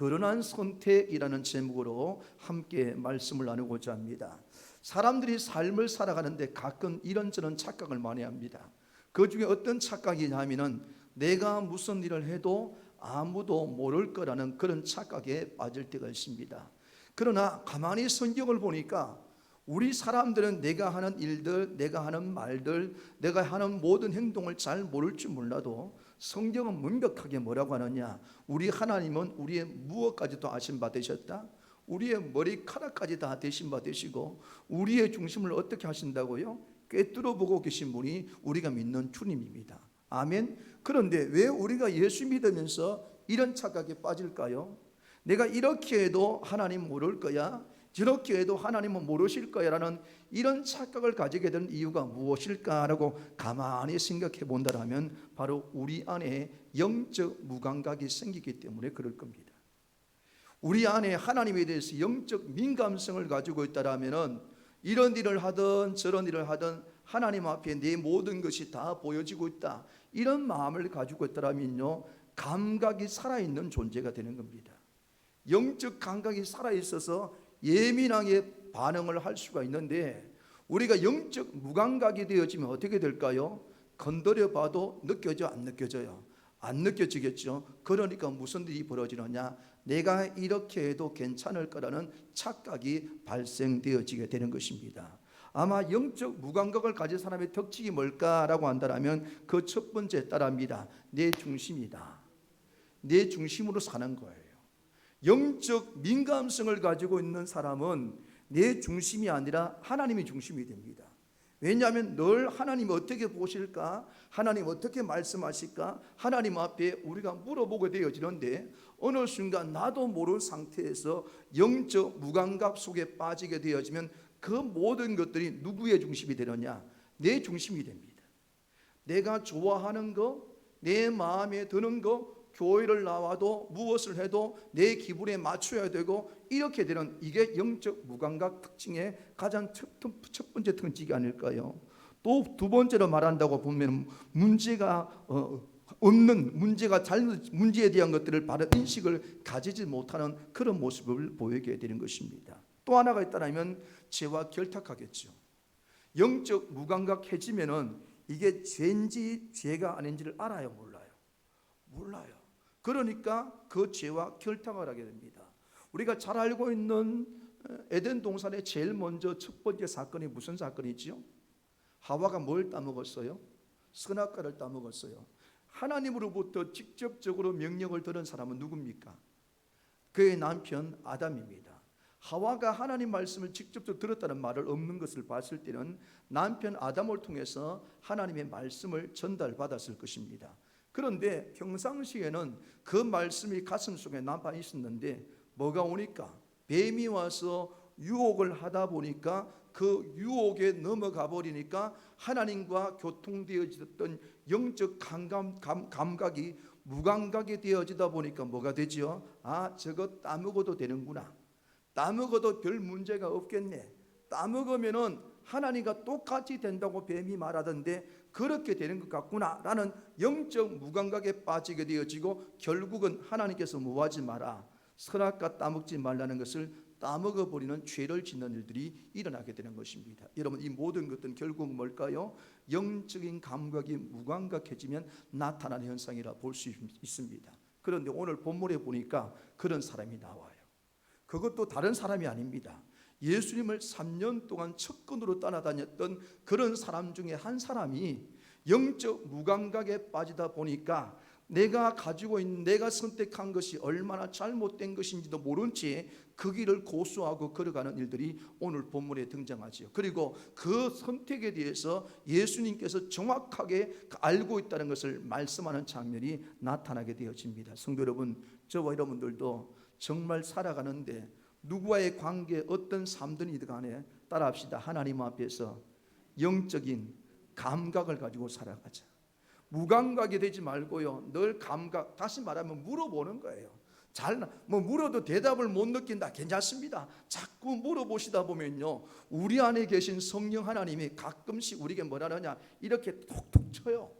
거론한 선택이라는 제목으로 함께 말씀을 나누고자 합니다. 사람들이 삶을 살아가는데 가끔 이런저런 착각을 많이 합니다. 그 중에 어떤 착각이냐면은 내가 무슨 일을 해도 아무도 모를 거라는 그런 착각에 빠질 때가 있습니다. 그러나 가만히 성경을 보니까 우리 사람들은 내가 하는 일들, 내가 하는 말들, 내가 하는 모든 행동을 잘 모를 줄 몰라도 성경은 명백하게 뭐라고 하느냐? 우리 하나님은 우리의 무엇까지도 아신 바 되셨다. 우리의 머리카락까지 다 되신 바 되시고 우리의 중심을 어떻게 하신다고요? 꿰뚫어 보고 계신 분이 우리가 믿는 주님입니다. 아멘. 그런데 왜 우리가 예수 믿으면서 이런 착각에 빠질까요? 내가 이렇게 해도 하나님 모를 거야, 저렇게 해도 하나님은 모르실 거야 라는 이런 착각을 가지게 된 이유가 무엇일까라고 가만히 생각해 본다면 바로 우리 안에 영적 무감각이 생기기 때문에 그럴 겁니다. 우리 안에 하나님에 대해서 영적 민감성을 가지고 있다면 이런 일을 하든 저런 일을 하든 하나님 앞에 내 모든 것이 다 보여지고 있다, 이런 마음을 가지고 있다면요, 감각이 살아있는 존재가 되는 겁니다. 영적 감각이 살아있어서 예민하게 반응을 할 수가 있는데, 우리가 영적 무감각이 되어지면 어떻게 될까요? 건드려 봐도 느껴져, 안 느껴져요? 안 느껴지겠죠. 그러니까 무슨 일이 벌어지느냐? 내가 이렇게 해도 괜찮을 거라는 착각이 발생되어지게 되는 것입니다. 아마 영적 무감각을 가진 사람의 특징이 뭘까라고 한다면 그 첫 번째 따라합니다. 내 중심이다. 내 중심으로 사는 거예요. 영적 민감성을 가지고 있는 사람은 내 중심이 아니라 하나님의 중심이 됩니다. 왜냐하면 늘 하나님 어떻게 보실까, 하나님 어떻게 말씀하실까, 하나님 앞에 우리가 물어보게 되어지는데 어느 순간 나도 모르는 상태에서 영적 무감각 속에 빠지게 되어지면 그 모든 것들이 누구의 중심이 되느냐? 내 중심이 됩니다. 내가 좋아하는 거, 내 마음에 드는 거, 교회를 나와도 무엇을 해도 내 기분에 맞춰야 되고 이렇게 되는, 이게 영적 무감각 특징의 가장 첫 번째 특징이 아닐까요? 또 두 번째로 말한다고 보면 문제가 없는, 문제에 대한 것들을 바른 인식을 가지지 못하는 그런 모습을 보이게 되는 것입니다. 또 하나가 있다면 죄와 결탁하겠죠. 영적 무감각해지면은 이게 죄인지 죄가 아닌지를 알아요, 몰라요? 몰라요. 그러니까 그 죄와 결탁을 하게 됩니다. 우리가 잘 알고 있는 에덴 동산의 제일 먼저 첫 번째 사건이 무슨 사건이지요? 하와가 뭘 따먹었어요? 선악과를 따먹었어요. 하나님으로부터 직접적으로 명령을 들은 사람은 누굽니까? 그의 남편 아담입니다. 하와가 하나님 말씀을 직접적으로 들었다는 말을 없는 것을 봤을 때는 남편 아담을 통해서 하나님의 말씀을 전달받았을 것입니다. 그런데 평상시에는 그 말씀이 가슴 속에 남아 있었는데 뭐가 오니까, 뱀이 와서 유혹을 하다 보니까 그 유혹에 넘어가 버리니까 하나님과 교통되어졌던 영적 감각이 무감각이 되어지다 보니까 뭐가 되죠? 아, 저거 따먹어도 되는구나, 따먹어도 별 문제가 없겠네, 따먹으면은 하나님과 똑같이 된다고 뱀이 말하던데 그렇게 되는 것 같구나 라는 영적 무감각에 빠지게 되어지고 결국은 하나님께서 뭐하지 마라, 선악과 따먹지 말라는 것을 따먹어버리는 죄를 짓는 일들이 일어나게 되는 것입니다. 여러분, 이 모든 것들은 결국 뭘까요? 영적인 감각이 무감각해지면 나타나는 현상이라 볼 수 있습니다. 그런데 오늘 본문에 보니까 그런 사람이 나와요. 그것도 다른 사람이 아닙니다. 예수님을 3년 동안 척근으로 따라다녔던 그런 사람 중에 한 사람이 영적 무감각에 빠지다 보니까 내가 가지고 있는, 내가 선택한 것이 얼마나 잘못된 것인지도 모른 채 그 길을 고수하고 걸어가는 일들이 오늘 본문에 등장하지요. 그리고 그 선택에 대해서 예수님께서 정확하게 알고 있다는 것을 말씀하는 장면이 나타나게 되어집니다. 성도 여러분, 저와 여러분들도 정말 살아가는데 누구와의 관계, 어떤 삶든지 간에 따라합시다. 하나님 앞에서 영적인 감각을 가지고 살아가자. 무감각이 되지 말고요, 늘 감각, 다시 말하면 물어보는 거예요. 물어도 대답을 못 느낀다, 괜찮습니다. 자꾸 물어보시다 보면요, 우리 안에 계신 성령 하나님이 가끔씩 우리에게 뭐라 하느냐, 이렇게 톡톡 쳐요.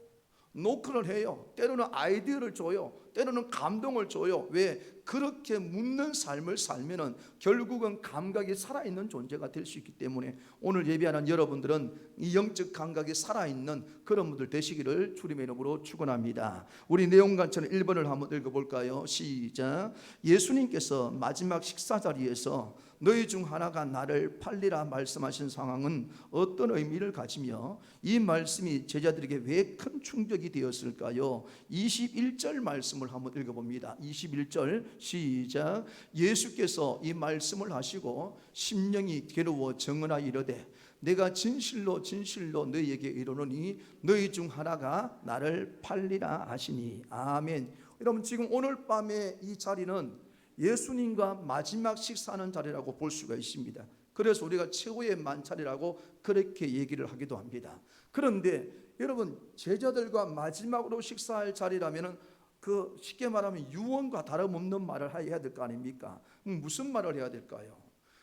노크를 해요. 때로는 아이디어를 줘요. 때로는 감동을 줘요. 왜? 그렇게 묻는 삶을 살면은 결국은 감각이 살아있는 존재가 될 수 있기 때문에 오늘 예배하는 여러분들은 이 영적 감각이 살아있는 그런 분들 되시기를 주님의 이름으로 축원합니다. 우리 내용관처럼 1번을 한번 읽어볼까요? 시작. 예수님께서 마지막 식사 자리에서 너희 중 하나가 나를 팔리라 말씀하신 상황은 어떤 의미를 가지며 이 말씀이 제자들에게 왜 큰 충격이 되었을까요? 21절 말씀을 한번 읽어봅니다. 21절 시작. 예수께서 이 말씀을 하시고 심령이 괴로워 정언하여 이르되 내가 진실로 진실로 너희에게 이르노니 너희 중 하나가 나를 팔리라 하시니. 아멘. 여러분, 지금 오늘 밤에 이 자리는 예수님과 마지막 식사하는 자리라고 볼 수가 있습니다. 그래서 우리가 최후의 만찬이라고 그렇게 얘기를 하기도 합니다. 그런데 여러분, 제자들과 마지막으로 식사할 자리라면 그 쉽게 말하면 유언과 다름없는 말을 해야 될 거 아닙니까? 무슨 말을 해야 될까요?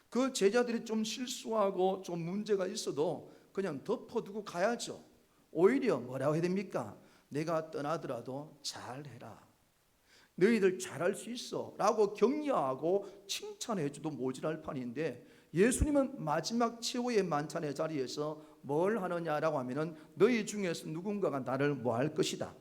그 제자들이 좀 실수하고 좀 문제가 있어도 그냥 덮어두고 가야죠. 오히려 뭐라고 해야 됩니까? 내가 떠나더라도 잘해라, 너희들 잘할 수 있어 라고 격려하고 칭찬해 줘도 모자랄 판인데, 예수님은 마지막 최후의 만찬의 자리에서 뭘 하느냐라고 하면은 너희 중에서 누군가가 나를 뭐 할 것이다,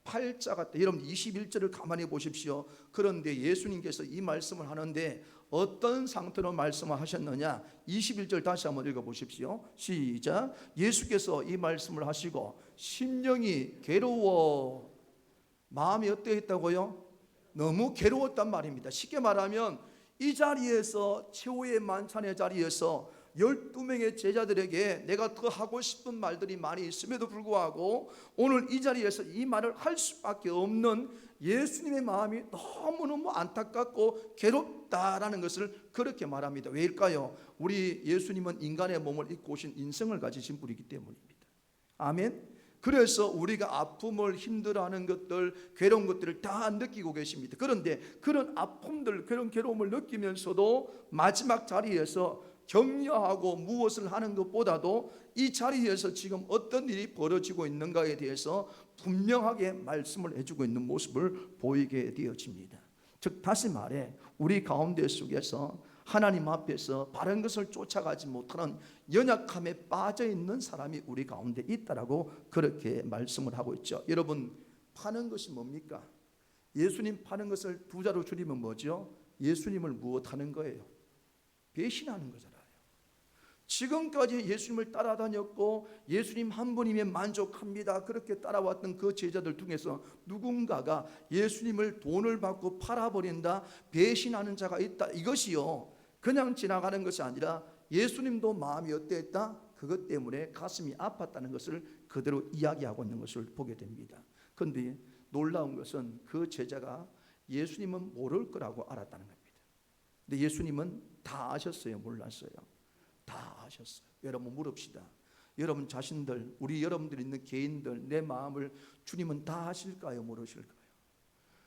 팔자가 때. 여러분 21절을 가만히 보십시오. 그런데 예수님께서 이 말씀을 하는데 어떤 상태로 말씀을 하셨느냐? 21절 다시 한번 읽어보십시오. 시작. 예수께서 이 말씀을 하시고 심령이 괴로워. 마음이 어떠했다고요? 너무 괴로웠단 말입니다. 쉽게 말하면 이 자리에서 최후의 만찬의 자리에서 12명의 제자들에게 내가 더 하고 싶은 말들이 많이 있음에도 불구하고 오늘 이 자리에서 이 말을 할 수밖에 없는 예수님의 마음이 너무너무 안타깝고 괴롭다라는 것을 그렇게 말합니다. 왜일까요? 우리 예수님은 인간의 몸을 입고 오신 인성을 가지신 분이기 때문입니다. 아멘. 그래서 우리가 아픔을, 힘들어하는 것들, 괴로운 것들을 다 느끼고 계십니다. 그런데 그런 아픔들, 그런 괴로움을 느끼면서도 마지막 자리에서 격려하고 무엇을 하는 것보다도 이 자리에서 지금 어떤 일이 벌어지고 있는가에 대해서 분명하게 말씀을 해주고 있는 모습을 보이게 되어집니다. 즉 다시 말해 우리 가운데 속에서 하나님 앞에서 바른 것을 쫓아가지 못하는 연약함에 빠져 있는 사람이 우리 가운데 있다라고 그렇게 말씀을 하고 있죠. 여러분, 파는 것이 뭡니까? 예수님 파는 것을 두 자로 줄이면 뭐죠? 예수님을 무엇하는 거예요? 배신하는 거잖아요. 지금까지 예수님을 따라다녔고 예수님 한 분이면 만족합니다 그렇게 따라왔던 그 제자들 중에서 누군가가 예수님을 돈을 받고 팔아버린다, 배신하는 자가 있다. 이것이요 그냥 지나가는 것이 아니라 예수님도 마음이 어땠다? 그것 때문에 가슴이 아팠다는 것을 그대로 이야기하고 있는 것을 보게 됩니다. 그런데 놀라운 것은 그 제자가 예수님은 모를 거라고 알았다는 겁니다. 근데 예수님은 다 아셨어요? 몰랐어요? 다 아셨어요. 여러분 물읍시다. 여러분 자신들, 우리 여러분들이 있는 개인들, 내 마음을 주님은 다 아실까요? 모르실까요?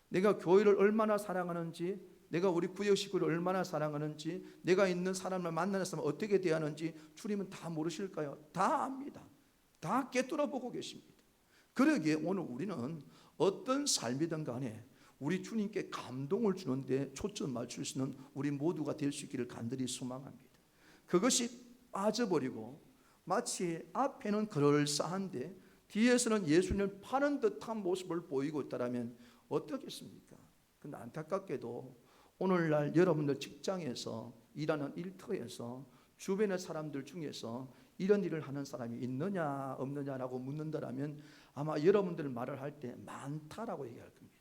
내가 교회를 얼마나 사랑하는지, 내가 우리 구역 식구를 얼마나 사랑하는지, 내가 있는 사람을 만나는 사람을 어떻게 대하는지 주님은 다 모르실까요? 다 압니다. 다 꿰뚫어 보고 계십니다. 그러기에 오늘 우리는 어떤 삶이든 간에 우리 주님께 감동을 주는데 초점 맞출 수 있는 우리 모두가 될 수 있기를 간절히 소망합니다. 그것이 빠져버리고 마치 앞에는 그럴싸한데 뒤에서는 예수님을 파는 듯한 모습을 보이고 있다면 어떻겠습니까? 근데 안타깝게도 오늘날 여러분들 직장에서 일하는 일터에서 주변의 사람들 중에서 이런 일을 하는 사람이 있느냐 없느냐라고 묻는다면 아마 여러분들 말을 할 때 많다라고 얘기할 겁니다.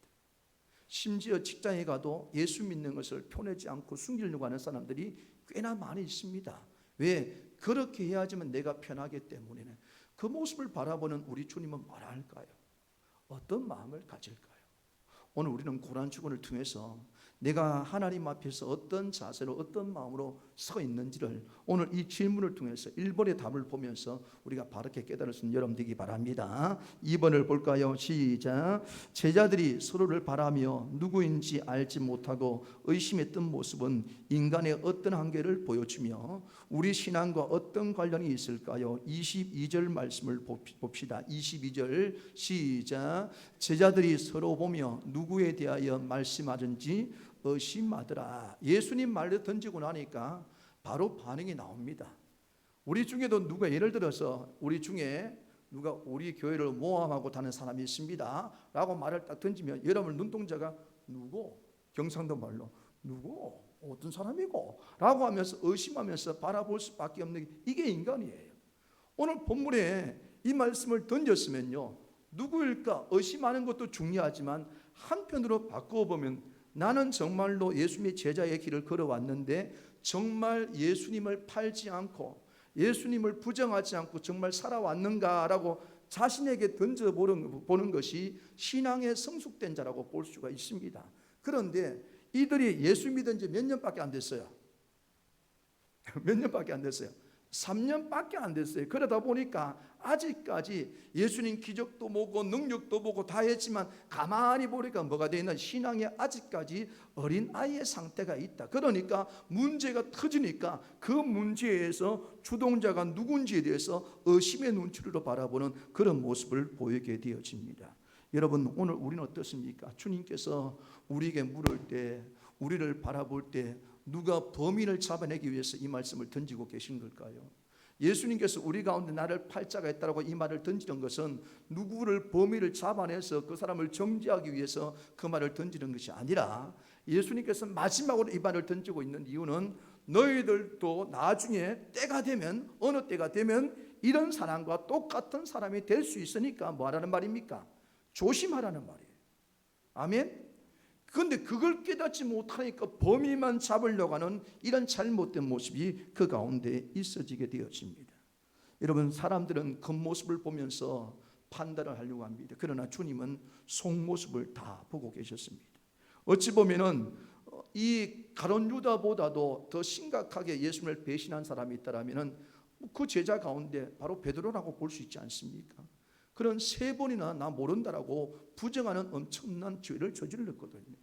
심지어 직장에 가도 예수 믿는 것을 표내지 않고 숨기려고 하는 사람들이 꽤나 많이 있습니다. 왜? 그렇게 해야지만 내가 편하기 때문에. 그 모습을 바라보는 우리 주님은 뭐라 할까요? 어떤 마음을 가질까요? 오늘 우리는 고난 주군을 통해서 내가 하나님 앞에서 어떤 자세로 어떤 마음으로 서 있는지를 오늘 이 질문을 통해서 1번의 답을 보면서 우리가 바르게 깨달을 수 있는 여러분 되기 바랍니다. 2번을 볼까요? 시작. 제자들이 서로를 바라며 누구인지 알지 못하고 의심했던 모습은 인간의 어떤 한계를 보여주며 우리 신앙과 어떤 관련이 있을까요? 22절 말씀을 봅시다. 22절 시작. 제자들이 서로 보며 누구에 대하여 말씀하든지 의심하더라. 예수님 말을 던지고 나니까 바로 반응이 나옵니다. 우리 중에도 누가 예를 들어서 우리 중에 누가 우리 교회를 모함하고 다는 사람이 있습니다 라고 말을 딱 던지면 여러분 눈동자가 누구? 경상도 말로 누구? 어떤 사람이고? 라고 하면서 의심하면서 바라볼 수밖에 없는 이게 인간이에요. 오늘 본문에 이 말씀을 던졌으면요 누구일까 의심하는 것도 중요하지만 한편으로 바꾸어 보면 나는 정말로 예수님의 제자의 길을 걸어왔는데 정말 예수님을 팔지 않고 예수님을 부정하지 않고 정말 살아왔는가라고 자신에게 던져보는 것이 신앙의 성숙된 자라고 볼 수가 있습니다. 그런데 이들이 예수 믿은 지 몇 년밖에 안 됐어요. 몇 년밖에 안 됐어요. 3년밖에 안 됐어요. 그러다 보니까 아직까지 예수님 기적도 보고 능력도 보고 다 했지만 가만히 보니까 뭐가 되어 있나 신앙에 아직까지 어린아이의 상태가 있다. 그러니까 문제가 터지니까 그 문제에서 주동자가 누군지에 대해서 의심의 눈초리로 바라보는 그런 모습을 보이게 되어집니다. 여러분 오늘 우리는 어떻습니까? 주님께서 우리에게 물을 때 우리를 바라볼 때 누가 범인을 잡아내기 위해서 이 말씀을 던지고 계신 걸까요? 예수님께서 우리 가운데 나를 팔자가 있다라고 이 말을 던지는 것은 누구를 범인을 잡아내서 그 사람을 정죄하기 위해서 그 말을 던지는 것이 아니라 예수님께서 마지막으로 이 말을 던지고 있는 이유는 너희들도 나중에 때가 되면 어느 때가 되면 이런 사람과 똑같은 사람이 될 수 있으니까 뭐 하라는 말입니까? 조심하라는 말이에요. 아멘. 그런데 그걸 깨닫지 못하니까 범인만 잡으려고 하는 이런 잘못된 모습이 그 가운데 있어지게 되어집니다. 여러분 사람들은 겉모습을 보면서 판단을 하려고 합니다. 그러나 주님은 속모습을 다 보고 계셨습니다. 어찌 보면은 이 가룟 유다보다도 더 심각하게 예수님을 배신한 사람이 있다라면은 그 제자 가운데 바로 베드로라고 볼 수 있지 않습니까? 그런 3번이나 나 모른다라고 부정하는 엄청난 죄를 저질렀거든요.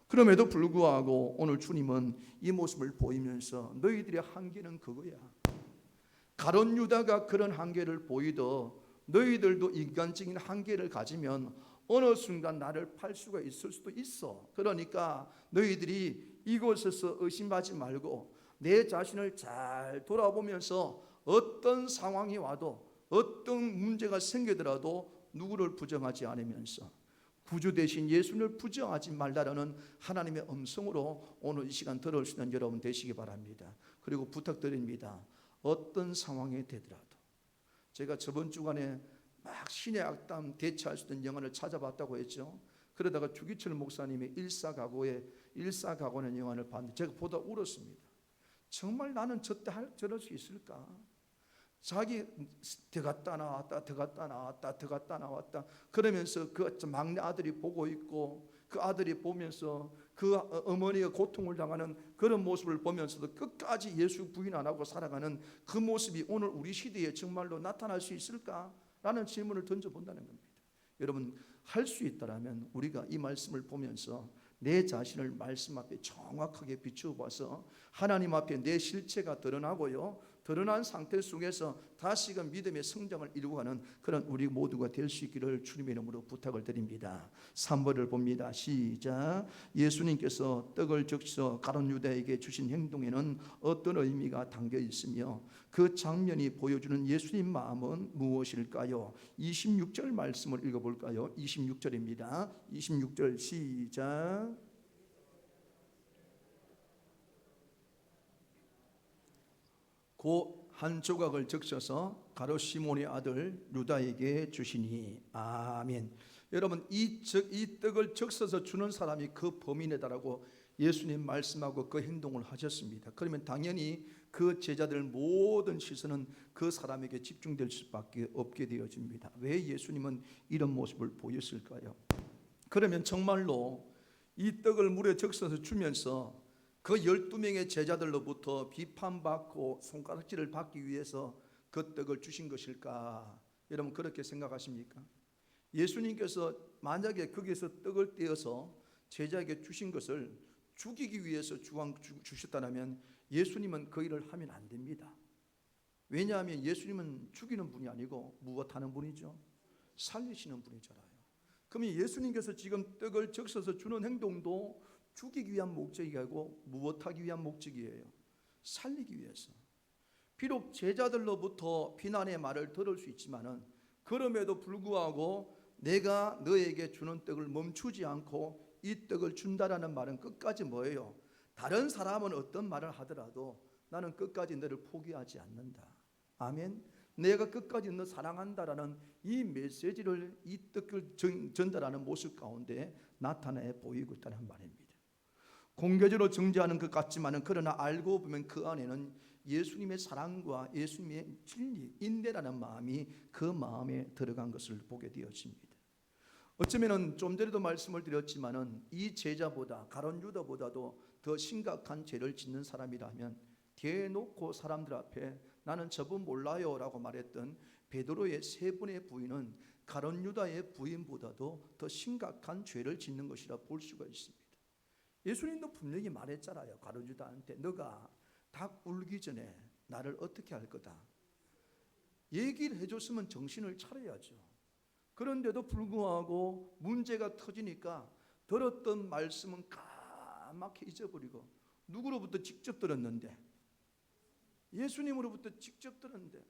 그럼에도 불구하고 오늘 주님은 이 모습을 보이면서 너희들의 한계는 그거야. 가룟 유다가 그런 한계를 보이더 너희들도 인간적인 한계를 가지면 어느 순간 나를 팔 수가 있을 수도 있어. 그러니까 너희들이 이곳에서 의심하지 말고 내 자신을 잘 돌아보면서 어떤 상황이 와도 어떤 문제가 생기더라도 누구를 부정하지 않으면서 구주 대신 예수님을 부정하지 말라라는 하나님의 음성으로 오늘 이 시간 들을 수 있는 여러분 되시기 바랍니다. 그리고 부탁드립니다. 어떤 상황이 되더라도 제가 저번 주간에 막 신의 악담 대처할 수 있는 영화를 찾아봤다고 했죠. 그러다가 주기철 목사님의 일사각오는 영화를 봤는데 제가 보다 울었습니다. 정말 나는 저럴 수 있을까? 자기 들어갔다 나왔다 들어갔다 나왔다 들어갔다 나왔다 그러면서 그 막내 아들이 보고 있고 그 아들이 보면서 그 어머니가 고통을 당하는 그런 모습을 보면서도 끝까지 예수 부인 안 하고 살아가는 그 모습이 오늘 우리 시대에 정말로 나타날 수 있을까라는 질문을 던져본다는 겁니다. 여러분 할 수 있다라면 우리가 이 말씀을 보면서 내 자신을 말씀 앞에 정확하게 비추어 봐서 하나님 앞에 내 실체가 드러나고요. 드러난 상태 속에서 다시금 믿음의 성장을 이루어가는 그런 우리 모두가 될 수 있기를 주님의 이름으로 부탁을 드립니다. 3번을 봅니다. 시작. 예수님께서 떡을 적셔 가룟 유다에게 주신 행동에는 어떤 의미가 담겨 있으며 그 장면이 보여주는 예수님 마음은 무엇일까요? 26절 말씀을 읽어볼까요? 26절입니다. 26절 시작. 그 한 조각을 적셔서 가룟 시몬의 아들 유다에게 주시니 아멘. 여러분 이 떡을 적셔서 주는 사람이 그 범인이다라고 예수님 말씀하고 그 행동을 하셨습니다. 그러면 당연히 그 제자들 모든 시선은 그 사람에게 집중될 수밖에 없게 되어집니다. 왜 예수님은 이런 모습을 보였을까요? 그러면 정말로 이 떡을 물에 적셔서 주면서 그 12명의 제자들로부터 비판받고 손가락질을 받기 위해서 그 떡을 주신 것일까? 여러분 그렇게 생각하십니까? 예수님께서 만약에 거기에서 떡을 떼어서 제자에게 주신 것을 죽이기 위해서 주셨다면 예수님은 그 일을 하면 안 됩니다. 왜냐하면 예수님은 죽이는 분이 아니고 무엇하는 분이죠? 살리시는 분이잖아요. 그러면 예수님께서 지금 떡을 적셔서 주는 행동도 죽이기 위한 목적이 아니고 무엇하기 위한 목적이에요? 살리기 위해서. 비록 제자들로부터 비난의 말을 들을 수 있지만은 그럼에도 불구하고 내가 너에게 주는 떡을 멈추지 않고 이 떡을 준다라는 말은 끝까지 뭐예요? 다른 사람은 어떤 말을 하더라도 나는 끝까지 너를 포기하지 않는다. 아멘. 내가 끝까지 너 사랑한다라는 이 메시지를 이 떡을 전달하는 모습 가운데 나타내 보이고 있다는 말입니다. 공개적으로 정죄하는 것 같지만은 그러나 알고 보면 그 안에는 예수님의 사랑과 예수님의 진리, 인내라는 마음이 그 마음에 들어간 것을 보게 되어집니다. 어쩌면은 좀 전에도 말씀을 드렸지만은 이 제자보다 가룟 유다보다도 더 심각한 죄를 짓는 사람이라면 대놓고 사람들 앞에 나는 저분 몰라요라고 말했던 베드로의 세 분의 부인은 가룟 유다의 부인보다도 더 심각한 죄를 짓는 것이라 볼 수가 있습니다. 예수님도 분명히 말했잖아요. 가룟 유다한테 너가 닭 울기 전에 나를 어떻게 할 거다. 얘기를 해줬으면 정신을 차려야죠. 그런데도 불구하고 문제가 터지니까 들었던 말씀은 까맣게 잊어버리고 누구로부터 직접 들었는데 예수님으로부터 직접 들었는데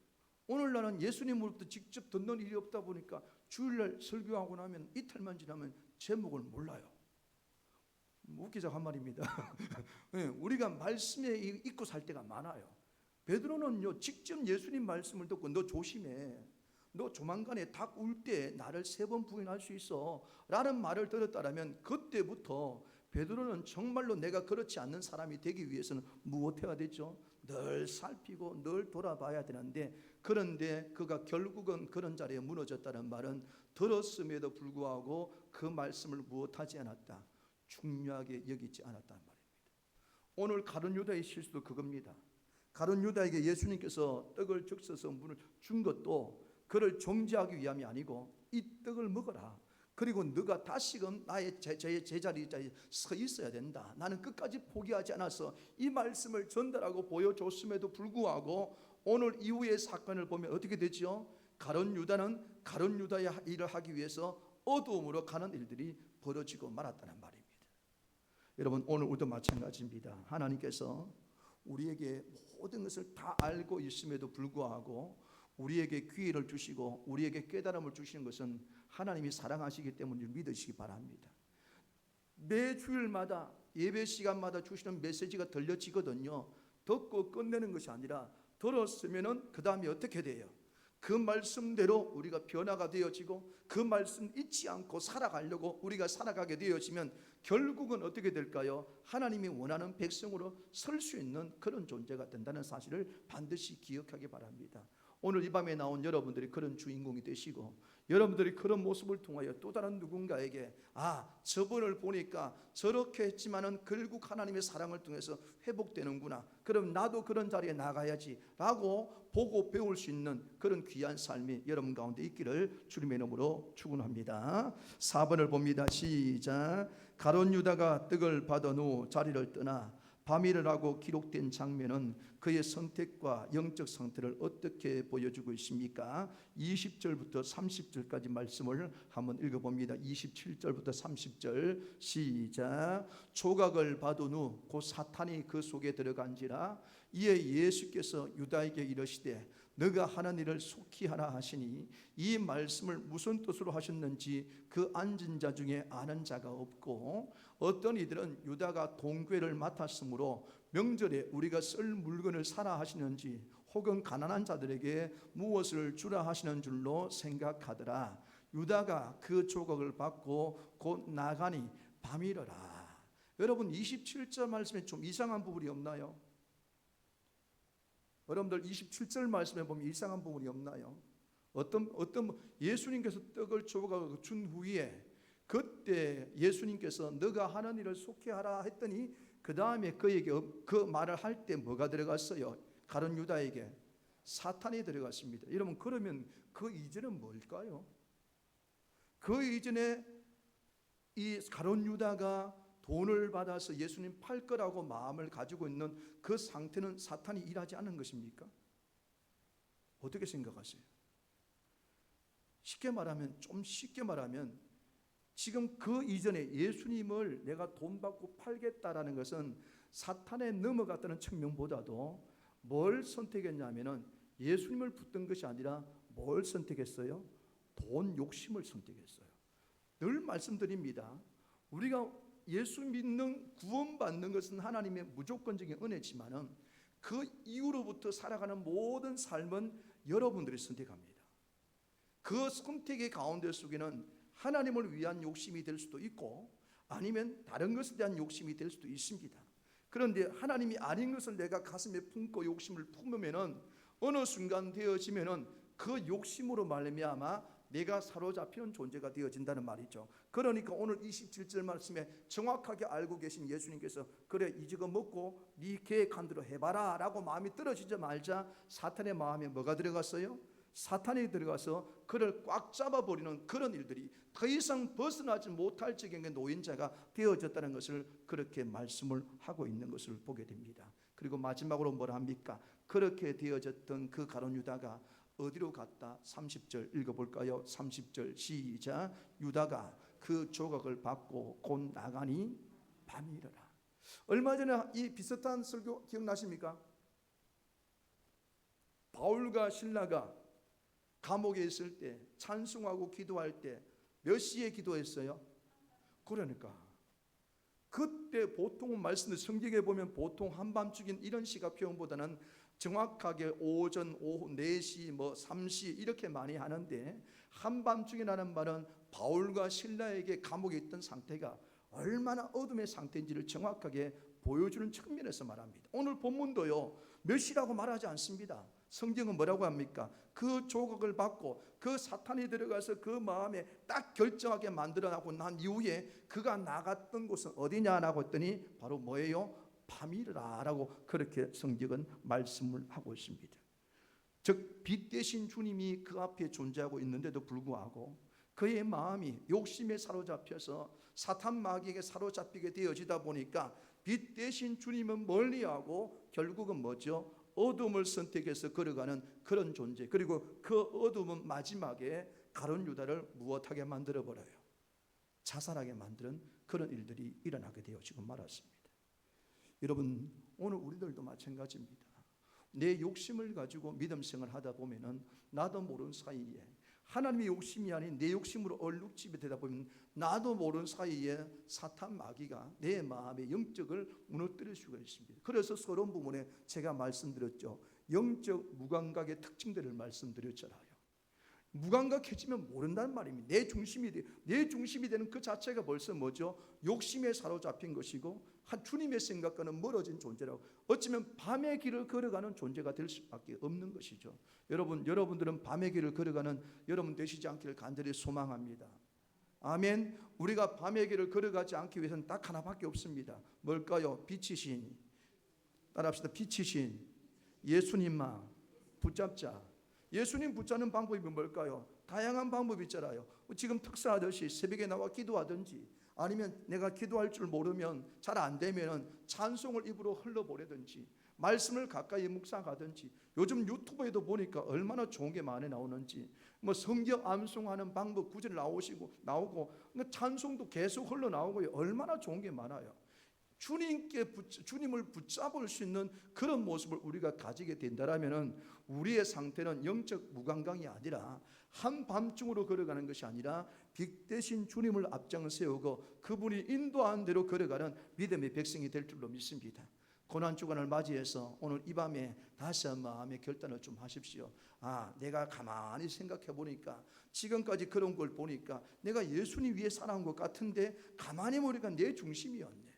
오늘날은 예수님으로부터 직접 듣는 일이 없다 보니까 주일날 설교하고 나면 이틀만 지나면 제목을 몰라요. 웃기자고 한 말입니다. 우리가 말씀에 잊고 살 때가 많아요. 베드로는요 직접 예수님 말씀을 듣고 너 조심해. 너 조만간에 닭 울 때 나를 3번 부인할 수 있어 라는 말을 들었다면 그때부터 베드로는 정말로 내가 그렇지 않는 사람이 되기 위해서는 무엇해야 되죠? 늘 살피고 늘 돌아봐야 되는데 그런데 그가 결국은 그런 자리에 무너졌다는 말은 들었음에도 불구하고 그 말씀을 무엇하지 않았다? 중요하게 여기지 않았다는 말입니다. 오늘 가룟 유다의 실수도 그겁니다. 가룟 유다에게 예수님께서 떡을 적셔서 물을 준 것도 그를 정죄하기 위함이 아니고 이 떡을 먹어라. 그리고 너가 다시금 나의 제자리에 서 있어야 된다. 나는 끝까지 포기하지 않아서 이 말씀을 전달하고 보여줬음에도 불구하고 오늘 이후의 사건을 보면 어떻게 되죠? 가룟 유다는 가룟 유다의 일을 하기 위해서 어두움으로 가는 일들이 벌어지고 말았다는 말입니다. 여러분 오늘 우리도 마찬가지입니다. 하나님께서 우리에게 모든 것을 다 알고 있음에도 불구하고 우리에게 기회를 주시고 우리에게 깨달음을 주시는 것은 하나님이 사랑하시기 때문에 믿으시기 바랍니다. 매 주일마다 예배 시간마다 주시는 메시지가 들려지거든요. 듣고 끝내는 것이 아니라 들었으면은 그 다음에 어떻게 돼요? 그 말씀대로 우리가 변화가 되어지고 그 말씀 잊지 않고 살아가려고 우리가 살아가게 되어지면 결국은 어떻게 될까요? 하나님이 원하는 백성으로 설 수 있는 그런 존재가 된다는 사실을 반드시 기억하기 바랍니다. 오늘 이 밤에 나온 여러분들이 그런 주인공이 되시고 여러분들이 그런 모습을 통하여 또 다른 누군가에게 저분을 보니까 저렇게 했지만은 결국 하나님의 사랑을 통해서 회복되는구나. 그럼 나도 그런 자리에 나가야지 라고 보고 배울 수 있는 그런 귀한 삶이 여러분 가운데 있기를 주님의 이름으로 축원합니다. 4번을 봅니다. 시작. 가룟 유다가 떡을 받은 후 자리를 떠나 밤이라고 기록된 장면은 그의 선택과 영적 상태를 어떻게 보여주고 있습니까? 20절부터 30절까지 말씀을 한번 읽어봅니다. 27절부터 30절 시작. 조각을 받은 후 곧 사탄이 그 속에 들어간지라 이에 예수께서 유다에게 이르시되 너가 하는 일을 속히 하라 하시니 이 말씀을 무슨 뜻으로 하셨는지 그 앉은 자 중에 아는 자가 없고 어떤 이들은 유다가 동괴를 맡았으므로 명절에 우리가 쓸 물건을 사라 하시는지 혹은 가난한 자들에게 무엇을 주라 하시는 줄로 생각하더라. 유다가 그 조각을 받고 곧 나가니 밤이러라. 여러분 27절 말씀에 좀 이상한 부분이 없나요? 여러분들 27절 말씀에 보면 이상한 부분이 없나요? 어떤 예수님께서 떡을 조각을 준 후에 그때 예수님께서 너가 하는 일을 속히하라 했더니 그 다음에 그에게 그 말을 할 때 뭐가 들어갔어요? 가룟 유다에게 사탄이 들어갔습니다. 여러분, 그러면 그 이전은 뭘까요? 그 이전에 이 가룟 유다가 돈을 받아서 예수님 팔 거라고 마음을 가지고 있는 그 상태는 사탄이 일하지 않은 것입니까? 어떻게 생각하세요? 좀 쉽게 말하면 지금 그 이전에 예수님을 내가 돈 받고 팔겠다라는 것은 사탄에 넘어갔다는 측면보다도 뭘 선택했냐면은 예수님을 붙든 것이 아니라 뭘 선택했어요? 돈 욕심을 선택했어요. 늘 말씀드립니다. 우리가 예수 믿는 구원받는 것은 하나님의 무조건적인 은혜지만은 그 이후로부터 살아가는 모든 삶은 여러분들이 선택합니다. 그 선택의 가운데 속에는 하나님을 위한 욕심이 될 수도 있고 아니면 다른 것에 대한 욕심이 될 수도 있습니다. 그런데 하나님이 아닌 것을 내가 가슴에 품고 욕심을 품으면은 어느 순간 되어지면은 그 욕심으로 말미암아 내가 사로잡히는 존재가 되어진다는 말이죠. 그러니까 오늘 27절 말씀에 정확하게 알고 계신 예수님께서 그래 이거 먹고 네 계획한 대로 해봐라 라고 마음이 떨어지자마자 사탄의 마음에 뭐가 들어갔어요? 사탄이 들어가서 그를 꽉 잡아버리는 그런 일들이 더 이상 벗어나지 못할 지경의 노인자가 되어졌다는 것을 그렇게 말씀을 하고 있는 것을 보게 됩니다. 그리고 마지막으로 뭐라 합니까? 그렇게 되어졌던 그 가룟 유다가 어디로 갔다? 30절 읽어볼까요? 30절 시작. 유다가 그 조각을 받고 곧 나가니 밤이 이르라. 얼마 전에 이 비슷한 설교 기억나십니까? 바울과 실라가 감옥에 있을 때 찬송하고 기도할 때 몇 시에 기도했어요? 그러니까 그때 보통은 말씀을 성경에 보면 보통 한밤중인 이런 시각 표현보다는 정확하게 오전, 오후 4시, 3시 이렇게 많이 하는데 한밤중이라는 말은 바울과 실라에게 감옥에 있던 상태가 얼마나 어둠의 상태인지를 정확하게 보여주는 측면에서 말합니다. 오늘 본문도요 몇 시라고 말하지 않습니다. 성경은 뭐라고 합니까? 그 조각을 받고 그 사탄이 들어가서 그 마음에 딱 결정하게 만들어나고 난 이후에 그가 나갔던 곳은 어디냐라고 했더니 바로 뭐예요? 밤이라 라고 그렇게 성경은 말씀을 하고 있습니다. 즉 빛 대신 주님이 그 앞에 존재하고 있는데도 불구하고 그의 마음이 욕심에 사로잡혀서 사탄 마귀에게 사로잡히게 되어지다 보니까 빛 대신 주님은 멀리하고 결국은 뭐죠? 어둠을 선택해서 걸어가는 그런 존재. 그리고 그 어둠은 마지막에 가룟 유다를 무엇하게 만들어버려요? 자살하게 만드는 그런 일들이 일어나게 되어 지금 말았습니다. 여러분, 오늘 우리들도 마찬가지입니다. 내 욕심을 가지고 믿음 생활을 하다 보면은 나도 모르는 사이에 하나님의 욕심이 아닌 내 욕심으로 얼룩집이 되다 보면 나도 모르는 사이에 사탄 마귀가 내 마음의 영적을 무너뜨릴 수가 있습니다. 그래서 서론 부분에 제가 말씀드렸죠. 영적 무감각의 특징들을 말씀드렸잖아요. 무감각해지면 모른다는 말입니다. 내 중심이 되는 그 자체가 벌써 뭐죠? 욕심에 사로잡힌 것이고 주님의 생각과는 멀어진 존재라고, 어쩌면 밤의 길을 걸어가는 존재가 될 수밖에 없는 것이죠. 여러분들은 밤의 길을 걸어가는 여러분 되시지 않기를 간절히 소망합니다. 아멘. 우리가 밤의 길을 걸어가지 않기 위해서는 딱 하나밖에 없습니다. 뭘까요? 빛이신, 따라합시다. 빛이신 예수님만 붙잡자. 예수님 붙잡는 방법이 뭘까요? 다양한 방법이 있잖아요. 지금 특사하듯이 새벽에 나와 기도하든지, 아니면 내가 기도할 줄 모르면 잘 안 되면 찬송을 입으로 흘러보내든지, 말씀을 가까이 묵상하든지, 요즘 유튜브에도 보니까 얼마나 좋은 게 많이 나오는지, 성경 암송하는 방법 구절 나오고 찬송도 계속 흘러나오고 얼마나 좋은 게 많아요. 주님을 붙잡을 수 있는 그런 모습을 우리가 가지게 된다면 우리의 상태는 영적 무감각이 아니라 한밤중으로 걸어가는 것이 아니라 빛 대신 주님을 앞장 세우고 그분이 인도한 대로 걸어가는 믿음의 백성이 될 줄로 믿습니다. 고난주간을 맞이해서 오늘 이 밤에 다시 한번 마음의 결단을 좀 하십시오. 내가 가만히 생각해 보니까 지금까지 그런 걸 보니까 내가 예수님 위해 살아온 것 같은데 가만히 보니까 내 중심이었네,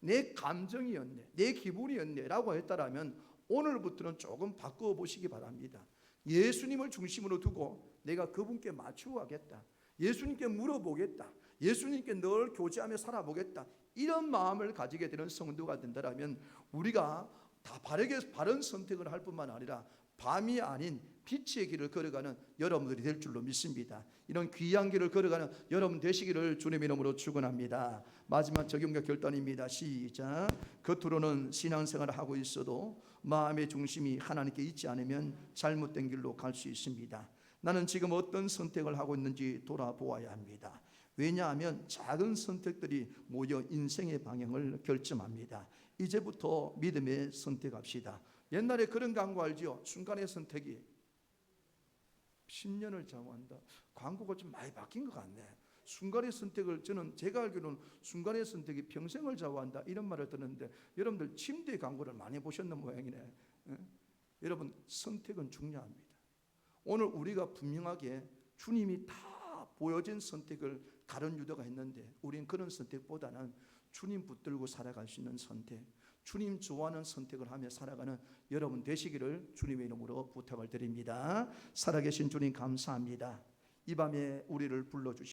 내 감정이었네, 내 기분이었네 라고 했다라면 오늘부터는 조금 바꾸어 보시기 바랍니다. 예수님을 중심으로 두고 내가 그분께 맞추어 가겠다, 예수님께 물어보겠다, 예수님께 늘 교제하며 살아보겠다, 이런 마음을 가지게 되는 성도가 된다면 우리가 다 바른 선택을 할 뿐만 아니라 밤이 아닌 빛의 길을 걸어가는 여러분들이 될 줄로 믿습니다. 이런 귀한 길을 걸어가는 여러분 되시기를 주님의 이름으로 축원합니다. 마지막 적용과 결단입니다. 시작. 겉으로는 신앙생활을 하고 있어도 마음의 중심이 하나님께 있지 않으면 잘못된 길로 갈 수 있습니다. 나는 지금 어떤 선택을 하고 있는지 돌아보아야 합니다. 왜냐하면 작은 선택들이 모여 인생의 방향을 결정합니다. 이제부터 믿음에 선택합시다. 옛날에 그런 광고 알죠? 순간의 선택이 10년을 좌우한다. 광고가 좀 많이 바뀐 것 같네. 순간의 선택을, 저는 제가 알기로는 순간의 선택이 평생을 좌우한다, 이런 말을 듣는데 여러분들 침대 광고를 많이 보셨는 모양이네. 여러분, 선택은 중요합니다. 오늘 우리가 분명하게 주님이 다 보여진 선택을 다른 유대가 했는데 우리는 그런 선택보다는 주님 붙들고 살아갈 수 있는 선택, 주님 좋아하는 선택을 하며 살아가는 여러분 되시기를 주님의 이름으로 부탁을 드립니다. 살아계신 주님 감사합니다. 이 밤에 우리를 불러주시옵소서.